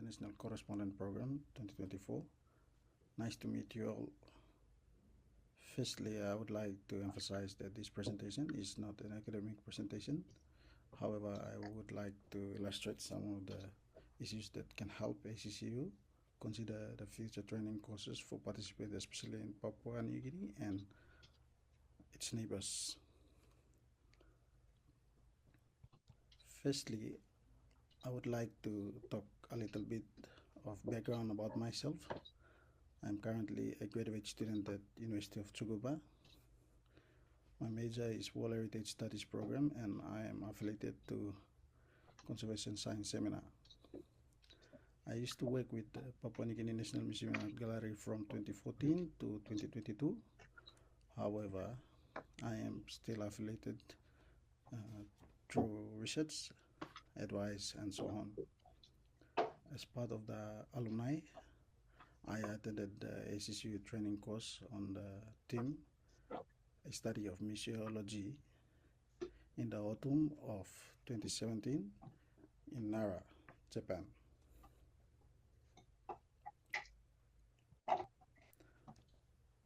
International Correspondent Program 2024. Nice to meet you all. Firstly, I would like to emphasize that this presentation is not an academic presentation. However, I would like to illustrate some of the issues that can help ACCU consider the future training courses for participants, especially in Papua New Guinea and its neighbors. Firstly, I would like to talk a little bit of background about myself. I'm currently a graduate student at University of Tsukuba. My major is World Heritage Studies program, and I am affiliated to Conservation Science Seminar. I used to work with the Papua New Guinea National Museum and Art Gallery from 2014 to 2022. However, I am still affiliated through research, advice, and so on. As part of the alumni, I attended the ACCU training course on the theme, a study of museology, in the autumn of 2017 in Nara, Japan.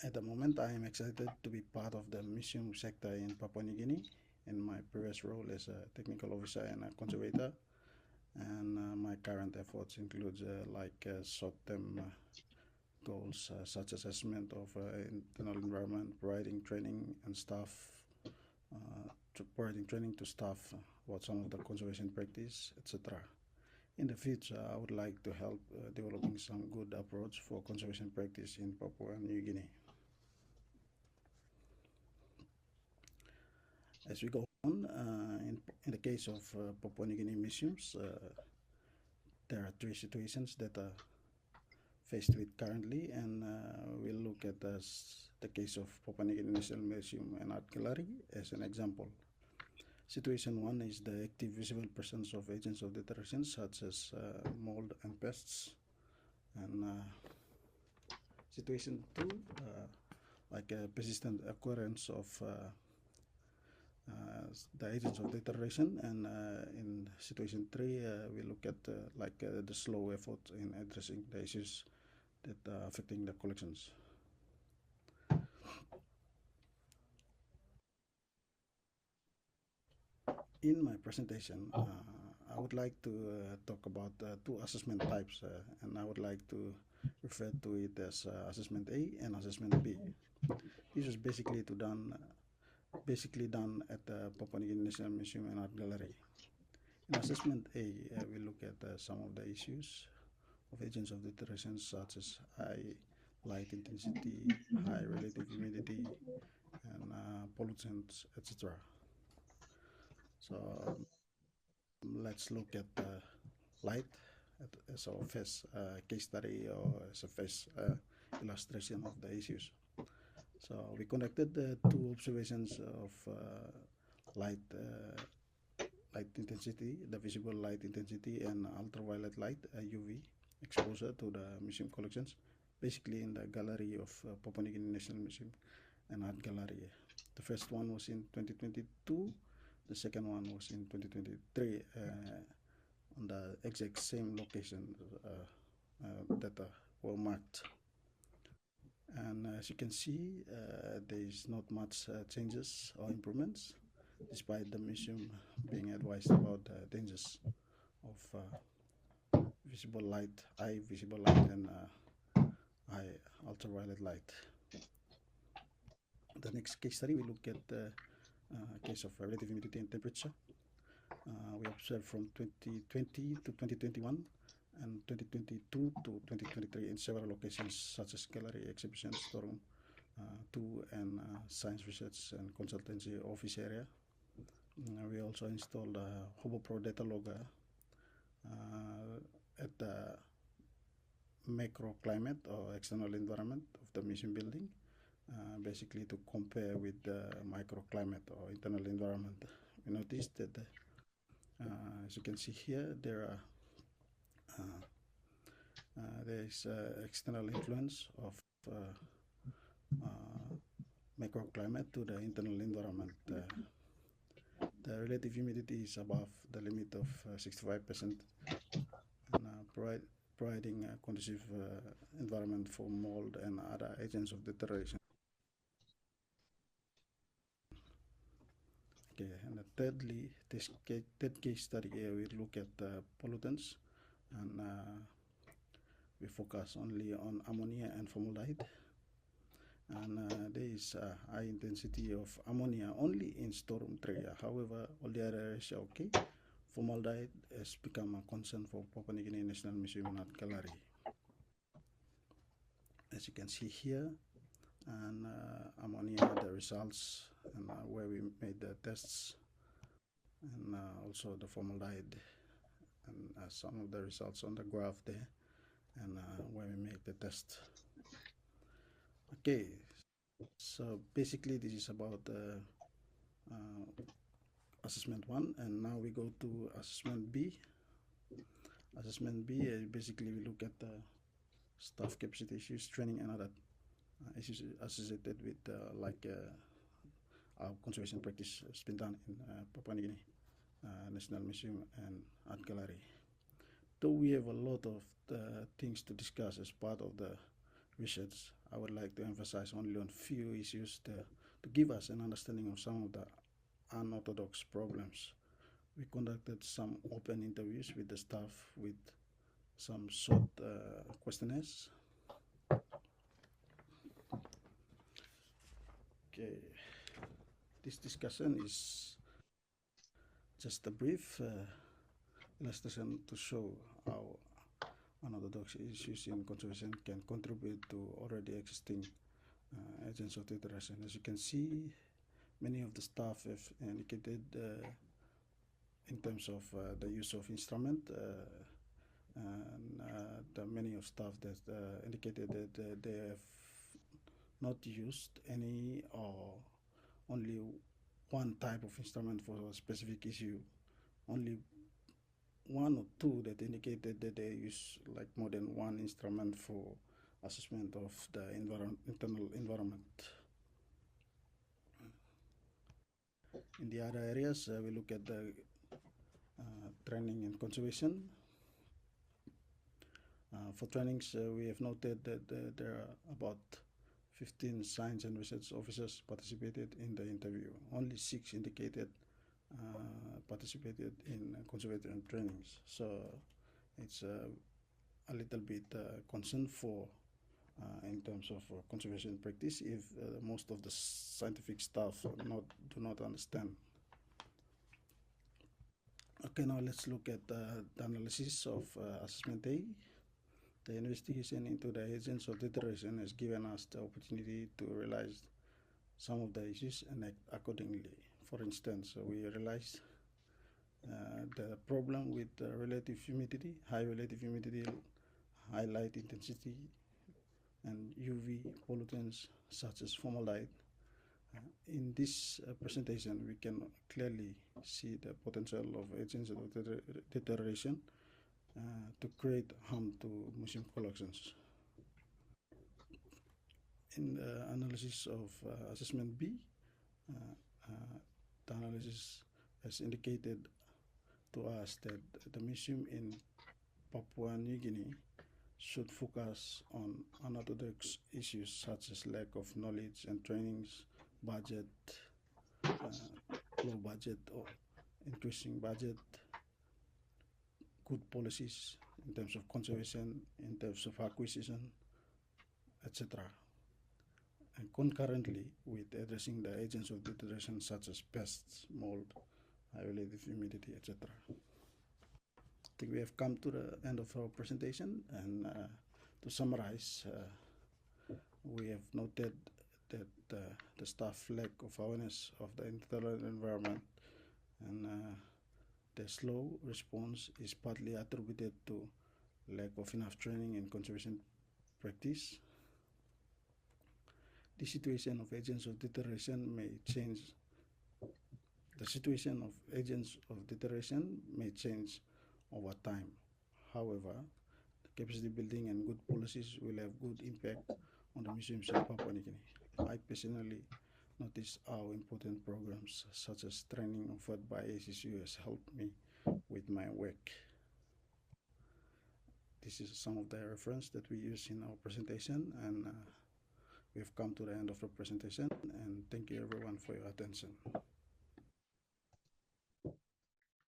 At the moment, I am excited to be part of the museum sector in Papua New Guinea in my previous role as a technical officer and a conservator. And my current efforts include short-term goals such as assessment of internal environment, providing training and staff, providing training to staff about some of the conservation practice, etc. In the future, I would like to help developing some good approach for conservation practice in Papua New Guinea. As we go on, in the case of Papua New Guinea museums, there are three situations that are faced with currently, and we'll look at the case of Papua New Guinea National Museum and Art Gallery as an example. Situation one is the active visible presence of agents of deterioration such as mold and pests. And situation two, like a persistent occurrence of the agents of deterioration, and in situation three, we look at the slow effort in addressing the issues that are affecting the collections. In my presentation, I would like to talk about two assessment types, and I would like to refer to it as assessment A and assessment B. This is basically done at the Papua New Guinea National Museum and Art Gallery. In assessment A, we look at some of the issues of agents of deterioration such as high light intensity, high relative humidity, and pollutants, etc. So let's look at light as our first case study or as a first illustration of the issues. So we conducted two observations of light intensity, the visible light intensity, and ultraviolet light UV exposure to the museum collections, basically in the gallery of Papua New Guinea National Museum and Art Gallery. The first one was in 2022, the second one was in 2023 on the exact same location that were marked. And as you can see, there is not much changes or improvements, despite the museum being advised about the dangers of visible light, high visible light, and high ultraviolet light. The next case study, we look at the case of relative humidity and temperature. We observed from 2020 to 2021 and 2022 to 2023 in several locations such as gallery, exhibition, storeroom, 2 and science research and consultancy office area. We also installed a Hobo Pro data logger at the microclimate or external environment of the museum building, basically to compare with the microclimate or internal environment. We noticed that as you can see here, there is external influence of microclimate to the internal environment. The relative humidity is above the limit of 65%, and providing a conducive environment for mold and other agents of deterioration. Okay, and thirdly, this third case study here, we look at pollutants, and we focus only on ammonia and formaldehyde. And there is a high intensity of ammonia only in storeroom area. However, all the other areas are okay. Formaldehyde has become a concern for Papua New Guinea National Museum and Art Gallery. As you can see here, and ammonia, the results, and where we made the tests, and also the formaldehyde, and some of the results on the graph there, and where we make the test. Okay, so basically this is about assessment 1, and now we go to assessment B. Assessment B, basically we look at the staff capacity issues, training, and other issues associated with our conservation practice has been done in Papua New Guinea National Museum and Art Gallery. Though we have a lot of things to discuss as part of the research, I would like to emphasize only on few issues to give us an understanding of some of the unorthodox problems. We conducted some open interviews with the staff with some short questionnaires. Okay, this discussion is just a brief illustration to show how unorthodox issues in conservation can contribute to already existing agents of deterioration. As you can see, many of the staff have indicated in terms of the use of instrument, and the many of staff that indicated that they have not used any or only one type of instrument for a specific issue. Only one or two that indicated that they use like more than one instrument for assessment of the internal environment. In the other areas, we look at the training and conservation. For trainings, we have noted that there are about 15 science and research officers participated in the interview. Only 6 indicated participated in conservation trainings. So it's a little bit concern for in terms of conservation practice if most of the scientific staff do not understand. Okay, now let's look at the analysis of assessment A. The investigation into the agents of deterioration has given us the opportunity to realize some of the issues and act accordingly. For instance, we realized the problem with relative humidity, high relative humidity, high light intensity, and UV pollutants such as formaldehyde. In this presentation, we can clearly see the potential of agents of deterioration to create harm to museum collections. In the analysis of assessment B, the analysis has indicated to us that the museum in Papua New Guinea should focus on unorthodox issues such as lack of knowledge and trainings, budget, low budget or increasing budget, good policies in terms of conservation, in terms of acquisition, etc. And concurrently with addressing the agents of deterioration such as pests, mold, high relative humidity, etc. I think we have come to the end of our presentation, and to summarize, we have noted that the staff lack of awareness of the internal environment, and the slow response is partly attributed to lack of enough training in conservation practice. The situation of agents of deterioration may change. The situation of agents of deterioration may change over time. However, the capacity building and good policies will have good impact on the museums in Papua New Guinea. I personally notice how important programs such as training offered by ACCU has helped me with my work. this is some of the reference that we use in our presentation, and we've come to the end of the presentation, and thank you everyone for your attention.